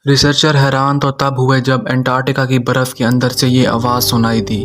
Researcher हैरान तो तब हुए जब अंटार्कटिका की बर्फ के अंदर से ये आवाज सुनाई दी।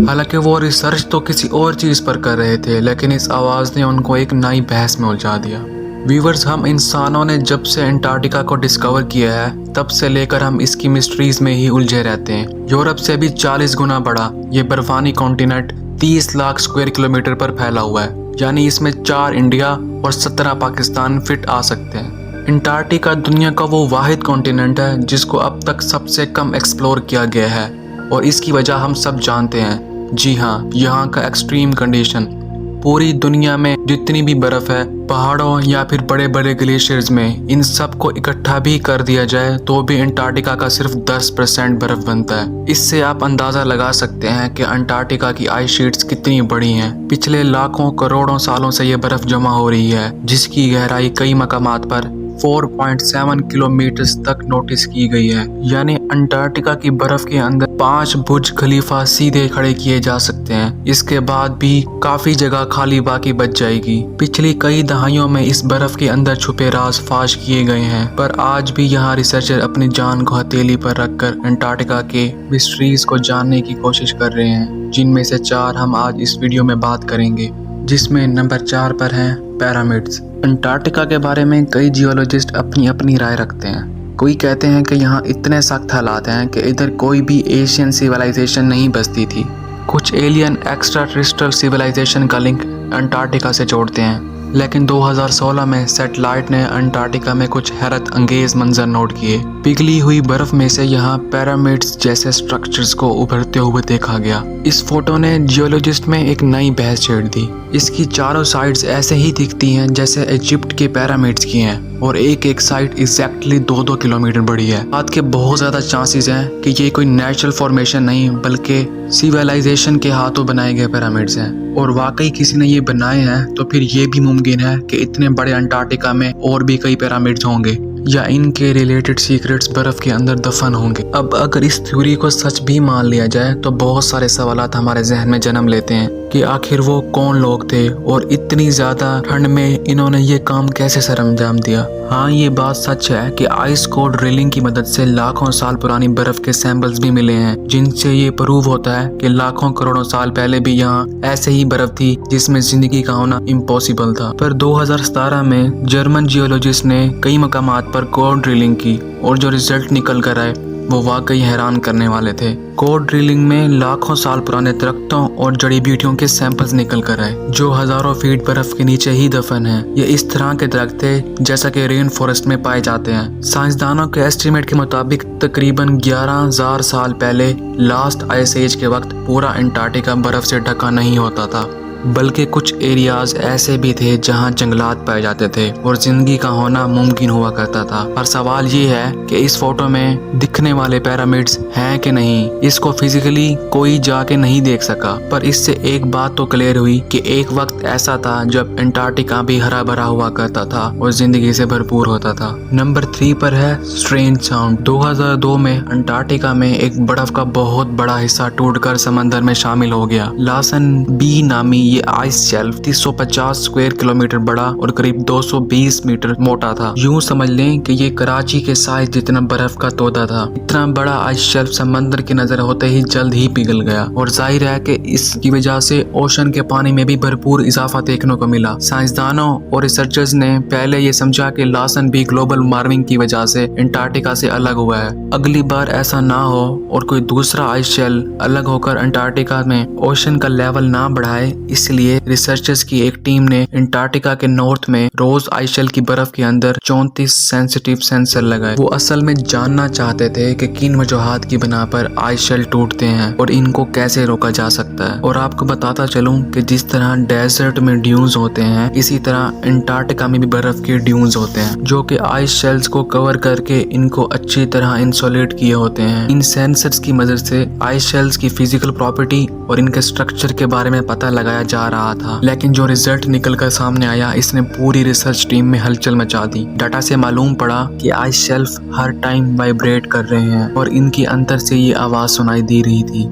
हालांकि वो रिसर्च तो किसी और चीज पर कर रहे थे, लेकिन इस आवाज ने उनको एक नई बहस में उलझा दिया। व्यूवर्स, हम इंसानों ने जब से अंटार्कटिका को डिस्कवर किया है तब से लेकर हम इसकी मिस्ट्रीज में ही उलझे रहते हैं। यूरोप से भी 40 गुना बड़ा ये बर्फानी कॉन्टिनेंट 30 लाख स्क्वायर किलोमीटर पर फैला हुआ है, यानी इसमें 4 इंडिया और 17 पाकिस्तान फिट आ सकते हैं। अंटार्कटिका दुनिया का वो वाहिद कॉन्टिनेंट है जिसको अब तक सबसे कम एक्सप्लोर किया गया है, और इसकी वजह हम सब जानते हैं। जी हाँ, यहाँ का एक्सट्रीम कंडीशन। पूरी दुनिया में जितनी भी बर्फ है, पहाड़ों या फिर बड़े बड़े ग्लेशियर्स में, इन सब को इकट्ठा भी कर दिया जाए तो भी अंटार्कटिका का सिर्फ 10% बर्फ बनता है। इससे आप अंदाजा लगा सकते हैं कि अंटार्कटिका की आइस शीट्स कितनी बड़ी हैं। पिछले लाखों करोड़ों सालों से ये बर्फ जमा हो रही है, जिसकी गहराई कई मकामात पर 4.7 किलोमीटर तक नोटिस की गई है। यानी अंटार्कटिका की बर्फ के अंदर 5 बुर्ज खलीफा सीधे खड़े किए जा सकते हैं। इसके बाद भी काफी जगह खाली बाकी बच जाएगी। पिछली कई दहाइयों में इस बर्फ के अंदर छुपे राज फाश किए गए हैं, पर आज भी यहाँ रिसर्चर अपनी जान को हथेली पर रखकर अंटार्कटिका के मिस्ट्रीज को जानने की कोशिश कर रहे हैं, जिनमें से 4 हम आज इस वीडियो में बात करेंगे, जिसमें नंबर 4 पर हैं पिरामिड्स। अंटार्कटिका के बारे में कई जियोलॉजिस्ट अपनी अपनी राय रखते हैं। कोई कहते हैं कि यहाँ इतने सख्त हालात हैं कि इधर कोई भी एशियन सिविलाइजेशन नहीं बसती थी। कुछ एलियन एक्स्ट्रा टेरेस्ट्रियल सिविलाइजेशन का लिंक अंटार्कटिका से जोड़ते हैं, लेकिन 2016 में सैटेलाइट ने अंटार्कटिका में कुछ हैरत अंगेज मंजर नोट किए। पिघली हुई बर्फ में से यहाँ पिरामिड्स जैसे स्ट्रक्चर्स को उभरते हुए देखा गया। इस फोटो ने जियोलॉजिस्ट में एक नई बहस छेड़ दी। इसकी चारों साइड्स ऐसे ही दिखती हैं जैसे इजिप्ट के पिरामिड्स की हैं, और एक एक साइड एग्जैक्टली 2-2 किलोमीटर बड़ी है। बात के बहुत ज्यादा चांसेस हैं कि ये कोई नेचुरल फॉर्मेशन नहीं बल्कि सिविलाइजेशन के हाथों बनाए गए पिरामिड्स हैं, और वाकई किसी ने ये बनाए हैं तो फिर ये भी मुमकिन है कि इतने बड़े अंटार्कटिका में और भी कई पिरामिड्स होंगे, या इनके रिलेटेड सीक्रेट्स बर्फ के अंदर दफन होंगे। अब अगर इस थ्योरी को सच भी मान लिया जाए तो बहुत सारे सवालात हमारे जहन में जन्म लेते हैं कि आखिर वो कौन लोग थे और इतनी ज्यादा ठंड में इन्होंने ये काम कैसे सरअंजाम दिया। हाँ, ये बात सच है कि आइस कोर ड्रिलिंग की मदद से लाखों साल पुरानी बर्फ के सैंपल्स भी मिले हैं, जिनसे ये प्रूव होता है कि लाखों करोड़ों साल पहले भी यहाँ ऐसे ही बर्फ थी जिसमें जिंदगी का होना इम्पॉसिबल था। पर 2017 में जर्मन जियोलॉजिस्ट ने कई मकामात पर कोर ड्रिलिंग की, और जो रिजल्ट निकल कर आए वो वाकई हैरान करने वाले थे। कोर ड्रिलिंग में लाखों साल पुराने दरख्तों और जड़ी बूटियों के सैंपल्स निकल कर आए, जो हजारों फीट बर्फ के नीचे ही दफन है। ये इस तरह के दरख्त थे जैसा कि रेन फॉरेस्ट में पाए जाते हैं। साइंसदानों के एस्टिमेट के मुताबिक तकरीबन 11,000 साल पहले लास्ट आइस एज के वक्त पूरा अंटार्कटिका बर्फ से ढका नहीं होता था, बल्कि कुछ एरियाज ऐसे भी थे जहां जंगलात पाए जाते थे और जिंदगी का होना मुमकिन हुआ करता था। पर सवाल ये है कि इस फोटो में दिखने वाले पिरामिड्स हैं कि नहीं, इसको फिजिकली कोई जाके नहीं देख सका। पर इससे एक बात तो क्लियर हुई कि एक वक्त ऐसा था जब अंटार्कटिका भी हरा भरा हुआ करता था और जिंदगी से भरपूर होता था। नंबर 3 पर है स्ट्रेंज साउंड। 2002 में अंटार्कटिका में एक बर्फ का बहुत बड़ा हिस्सा टूटकर समंदर में शामिल हो गया। लासन बी नामी ये आइस शेल्फ 350 स्क्वायर किलोमीटर बड़ा और करीब 220 मीटर मोटा था। यूं समझ लें कि ये कराची के साइज जितना बर्फ का तोता था। इतना बड़ा आइस शेल्फ समंदर की नजर होते ही जल्द ही पिघल गया, और जाहिर है कि इसकी वजह से ओशन के पानी में भी भरपूर इजाफा देखने को मिला। साइंसदानों और रिसर्चर्स ने पहले ये समझा कि लासन भी ग्लोबल वार्मिंग की वजह से अंटार्कटिका से अलग हुआ है। अगली बार ऐसा ना हो और कोई दूसरा आइस शेल्फ अलग होकर अंटार्कटिका में ओशन का लेवल ना बढ़ाए, इसलिए रिसर्चर्स की एक टीम ने अंटार्कटिका के नॉर्थ में रोज आइसशेल की बर्फ के अंदर 34 सेंसिटिव सेंसर लगाए। वो असल में जानना चाहते थे कि किन वजूहात की बिना पर आइसशेल टूटते हैं और इनको कैसे रोका जा सकता है। और आपको बताता चलूं कि जिस तरह डेजर्ट में ड्यून्स होते हैं, इसी तरह अंटार्कटिका में भी बर्फ के ड्यून्स होते हैं, जो कि आइस शेल्स को कवर करके इनको अच्छी तरह इंसुलेट किए होते हैं। इन सेंसर्स की मदद से आइस शेल्स की फिजिकल प्रॉपर्टी और इनके स्ट्रक्चर के बारे में पता लगाया जा रहा था। लेकिन जो रिजल्ट निकलकर सामने आया, इसने पूरी रिसर्च टीम में हलचल मचा दी। डाटा से मालूम पड़ा कि आइस शेल्फ हर टाइम वाइब्रेट कर रहे हैं और इनके अंदर से ये आवाज सुनाई दे रही थी।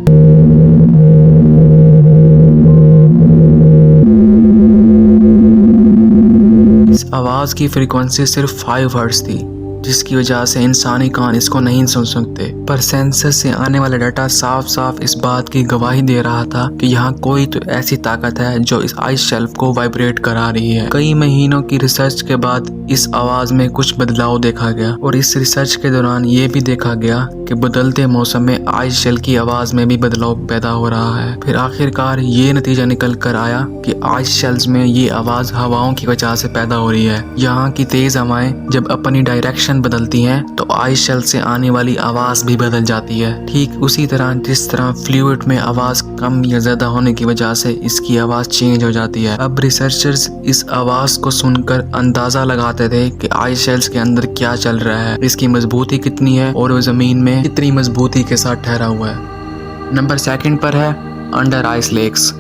इस आवाज आवाज़ की फ्रीक्वेंसी सिर्फ 5 हर्ट्ज थी, जिसकी वजह से इंसानी कान इसको नहीं सुन सकते। पर सेंसर से आने वाला डाटा साफ साफ इस बात की गवाही दे रहा था कि यहाँ कोई तो ऐसी ताकत है जो इस आइस शेल्फ को वाइब्रेट करा रही है। कई महीनों की रिसर्च के बाद इस आवाज में कुछ बदलाव देखा गया और इस रिसर्च के दौरान ये भी देखा गया कि बदलते मौसम में आइस शेल्फ की आवाज में भी बदलाव पैदा हो रहा है। फिर आखिरकार ये नतीजा निकल कर आया कि आइस शेल्फ में ये आवाज हवाओं की वजह से पैदा हो रही है। यहाँ की तेज हवाएं जब अपनी डायरेक्शन बदलती हैं तो आइस शेल्फ से आने वाली आवाज भी बदल जाती है। ठीक उसी तरह जिस तरह फ्लूइड में आवाज कम या ज्यादा होने की वजह से इसकी आवाज चेंज हो जाती है। अब रिसर्चर्स इस आवाज को सुनकर अंदाजा लगाते थे कि आइस शेल्फ के अंदर क्या चल रहा है, इसकी मजबूती कितनी है और वो जमीन में कितनी मजबूती के साथ ठहरा हुआ है। नंबर 2 पर है अंडर आइस लेक्स।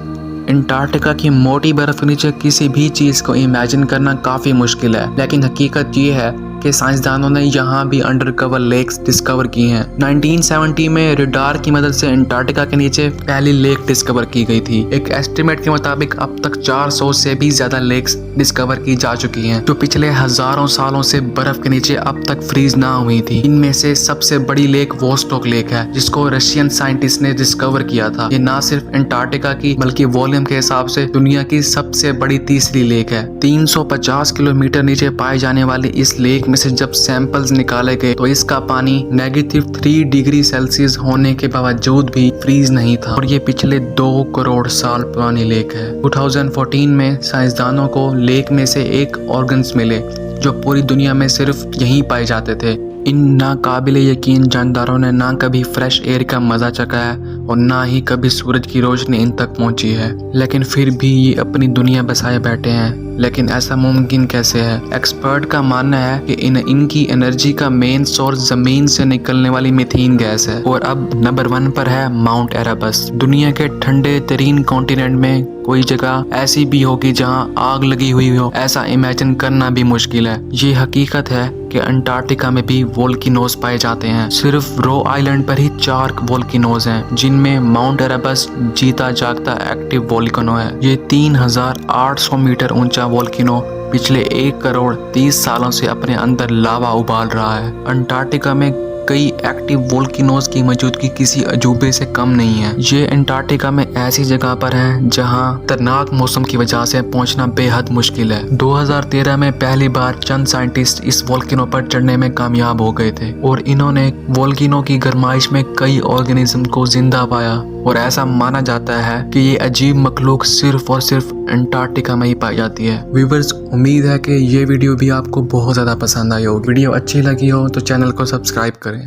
अंटार्कटिका की मोटी बर्फ के नीचे किसी भी चीज को इमेजिन करना काफी मुश्किल है, लेकिन हकीकत ये है कि साइंसदानों ने यहाँ भी अंडरकवर लेक्स डिस्कवर की हैं। 1970 में रडार की मदद से अंटार्कटिका के नीचे पहली लेक डिस्कवर की गई थी। एक एस्टिमेट के मुताबिक अब तक 400 से भी ज्यादा लेक्स डिस्कवर की जा चुकी हैं, जो पिछले हजारों सालों से बर्फ के नीचे अब तक फ्रीज ना हुई थी। इनमें से सबसे बड़ी लेक वोस्टोक लेक है, जिसको रशियन साइंटिस्ट ने डिस्कवर किया था। ये न सिर्फ अंटार्कटिका की बल्कि वॉल्यूम के हिसाब से दुनिया की सबसे बड़ी तीसरी लेक है। 350 किलोमीटर नीचे पाए जाने वाली इस लेक में से जब सैंपल्स निकाले गए तो इसका पानी -3 डिग्री सेल्सियस होने के बावजूद भी फ्रीज नहीं था और ये पिछले 2 करोड़ साल पुरानी लेक है। 2014 में साइंसदानों को लेक में से एक ऑर्गन्स मिले जो पूरी दुनिया में सिर्फ यहीं पाए जाते थे। इन नाकाबिले यकीन जानदारों ने ना कभी फ्रेश एयर का मजा चखा है और ना ही कभी सूरज की रोशनी इन तक पहुंची है, लेकिन फिर भी ये अपनी दुनिया बसाए बैठे हैं। लेकिन ऐसा मुमकिन कैसे है? एक्सपर्ट का मानना है कि इनकी एनर्जी का मेन सोर्स जमीन से निकलने वाली मीथेन गैस है। और अब नंबर 1 पर है माउंट एरेबस। दुनिया के ठंडे तरीन कॉन्टिनेंट में कोई जगह ऐसी भी होगी जहां आग लगी हुई हो, ऐसा इमेजिन करना भी मुश्किल है। ये हकीकत है कि अंटार्कटिका में भी वोल्केनोज पाए जाते हैं। सिर्फ रो आइलैंड पर ही 4 वोल्केनोज हैं, जिनमें माउंट एरेबस जीता जागता एक्टिव वोल्केनो है। ये 3800 मीटर ऊंचा वोल्केनो पिछले 1 करोड़ 30 सालों से अपने अंदर लावा उबाल रहा है। अंटार्कटिका में कई एक्टिव वोल्केनोज की मौजूदगी किसी अजूबे से कम नहीं है। ये अंटार्कटिका में ऐसी जगह पर है जहां खतरनाक मौसम की वजह से पहुंचना बेहद मुश्किल है। 2013 में पहली बार चंद साइंटिस्ट इस वोल्केनो पर चढ़ने में कामयाब हो गए थे और इन्होंने वोल्केनो की गर्माइश में कई ऑर्गेनिज्म को जिंदा पाया और ऐसा माना जाता है कि ये अजीब मखलूक सिर्फ और सिर्फ अंटार्कटिका में ही पाई जाती है। व्यूअर्स, उम्मीद है कि ये वीडियो भी आपको बहुत ज़्यादा पसंद आई होगी। वीडियो अच्छी लगी हो तो चैनल को सब्सक्राइब करें।